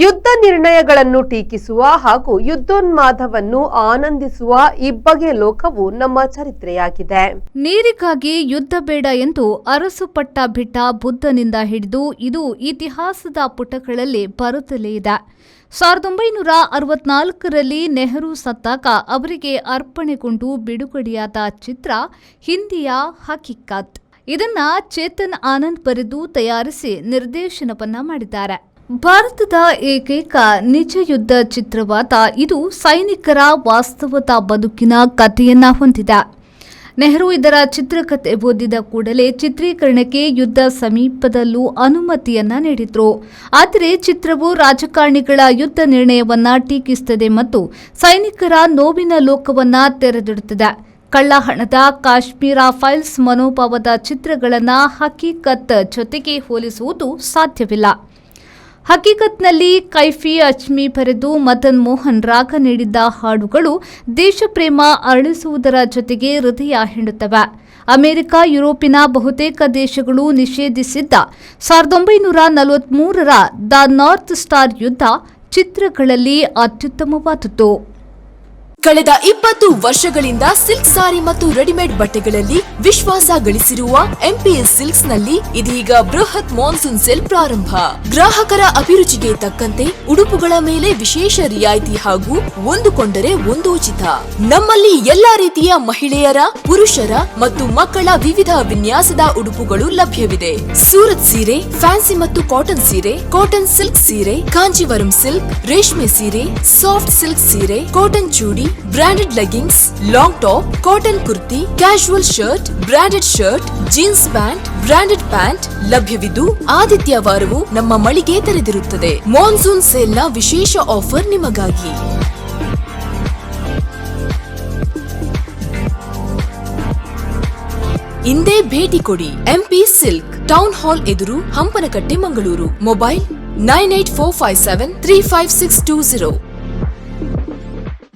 ಯುದ್ಧ ನಿರ್ಣಯಗಳನ್ನು ಟೀಕಿಸುವ ಹಾಗೂ ಯುದ್ಧೋನ್ಮಾದವನ್ನು ಆನಂದಿಸುವ ಇಬ್ಬಗೆ ಲೋಕವು ನಮ್ಮ ಚರಿತ್ರೆಯಾಗಿದೆ. ನೀರಿಗಾಗಿ ಯುದ್ಧ ಬೇಡ ಎಂದು ಅರಸು ಪಟ್ಟ ಬಿಟ್ಟ ಬುದ್ಧನಿಂದ ಹಿಡಿದು ಇದು ಇತಿಹಾಸದ ಪುಟಗಳಲ್ಲಿ ಬರುತ್ತಲೇ ಇದೆ. 1964ರಲ್ಲಿ ನೆಹರು ಸತ್ತಾಗ ಅವರಿಗೆ ಅರ್ಪಣೆಗೊಂಡು ಬಿಡುಗಡೆಯಾದ ಚಿತ್ರ ಹಿಂದಿಯ ಹಕೀಕತ್. ಇದನ್ನ ಚೇತನ್ ಆನಂದ್ ಬರೆದು ತಯಾರಿಸಿ ನಿರ್ದೇಶನವನ್ನ ಮಾಡಿದ್ದಾರೆ. ಭಾರತದ ಏಕೈಕ ನಿಜ ಯುದ್ಧ ಚಿತ್ರವಾದ ಇದು ಸೈನಿಕರ ವಾಸ್ತವದ ಬದುಕಿನ ಕಥೆಯನ್ನ ಹೊಂದಿದೆ. ನೆಹರು ಇದರ ಚಿತ್ರಕಥೆ ಓದಿದ ಕೂಡಲೇ ಚಿತ್ರೀಕರಣಕ್ಕೆ ಯುದ್ಧ ಸಮೀಪದಲ್ಲೂ ಅನುಮತಿಯನ್ನ ನೀಡಿದ್ರು. ಆದರೆ ಚಿತ್ರವು ರಾಜಕಾರಣಿಗಳ ಯುದ್ಧ ನಿರ್ಣಯವನ್ನ ಟೀಕಿಸುತ್ತದೆ ಮತ್ತು ಸೈನಿಕರ ನೋವಿನ ಲೋಕವನ್ನ ತೆರೆದಿಡುತ್ತದೆ. ಕಳ್ಳಹಣದ ಕಾಶ್ಮೀರ ಫೈಲ್ಸ್ ಮನೋಭಾವದ ಚಿತ್ರಗಳನ್ನ ಹಕೀಕತ್ ಜೊತೆಗೆ ಹೋಲಿಸುವುದು ಸಾಧ್ಯವಿಲ್ಲ. ಹಕೀಕತ್ನಲ್ಲಿ ಕೈಫಿ ಅಜ್ಮಿ ಬರೆದು ಮದನ್ ಮೋಹನ್ ರಾಗ ನೀಡಿದ್ದ ಹಾಡುಗಳು ದೇಶಪ್ರೇಮ ಅರಳಿಸುವುದರ ಜೊತೆಗೆ ಹೃದಯ ಹಿಂಡುತ್ತವೆ. ಅಮೆರಿಕ, ಯುರೋಪಿನ ಬಹುತೇಕ ದೇಶಗಳು ನಿಷೇಧಿಸಿದ್ದ 1943ರ ದ ನಾರ್ತ್ ಸ್ಟಾರ್ ಯುದ್ಧ ಚಿತ್ರಗಳಲ್ಲಿ ಅತ್ಯುತ್ತಮವಾದದ್ದು. ಕಳೆದ 20 ವರ್ಷಗಳಿಂದ ಸಿಲ್ಕ್ ಸಾರಿ ಮತ್ತು ರೆಡಿಮೇಡ್ ಬಟ್ಟೆಗಳಲ್ಲಿ ವಿಶ್ವಾಸ ಗಳಿಸಿರುವ ಎಂಪಿಎಸ್ ಸಿಲ್ಕ್ಸ್ ನಲ್ಲಿ ಇದೀಗ ಬೃಹತ್ ಮಾನ್ಸೂನ್ ಸೇಲ್ ಪ್ರಾರಂಭ. ಗ್ರಾಹಕರ ಅಭಿರುಚಿಗೆ ತಕ್ಕಂತೆ ಉಡುಪುಗಳ ಮೇಲೆ ವಿಶೇಷ ರಿಯಾಯಿತಿ ಹಾಗೂ ಒಂದು ಕೊಂಡರೆ ಒಂದು ಉಚಿತ. ನಮ್ಮಲ್ಲಿ ಎಲ್ಲಾ ರೀತಿಯ ಮಹಿಳೆಯರ, ಪುರುಷರ ಮತ್ತು ಮಕ್ಕಳ ವಿವಿಧ ವಿನ್ಯಾಸದ ಉಡುಪುಗಳು ಲಭ್ಯವಿದೆ. ಸೂರತ್ ಸೀರೆ, ಫ್ಯಾನ್ಸಿ ಮತ್ತು ಕಾಟನ್ ಸೀರೆ, ಕಾಟನ್ ಸಿಲ್ಕ್ ಸೀರೆ, ಕಾಂಜೀವರಂ ಸಿಲ್ಕ್, ರೇಷ್ಮೆ ಸೀರೆ, ಸಾಫ್ಟ್ ಸಿಲ್ಕ್ ಸೀರೆ, cotton chudi, branded leggings, long top, cotton kurti, casual shirt, branded shirt, jeans pant, branded pant ಲಭ್ಯವಿದ್ದು ಆದಿತ್ಯವಾರವೂ ನಮ್ಮ ಮಳಿಗೆ ತೆರೆದಿರುತ್ತದೆ. ಮಾನ್ಸೂನ್ ಸೇಲ್ನ ವಿಶೇಷ ಆಫರ್ ನಿಮಗಾಗಿ. ಇಂದೇ ಭೇಟಿ ಕೊಡಿ. ಎಂಪಿ ಸಿಲ್ಕ್, ಟೌನ್ ಹಾಲ್ ಎದುರು, ಹಂಪನಕಟ್ಟೆ, ಮಂಗಳೂರು. ಮೊಬೈಲ್ 9845735620.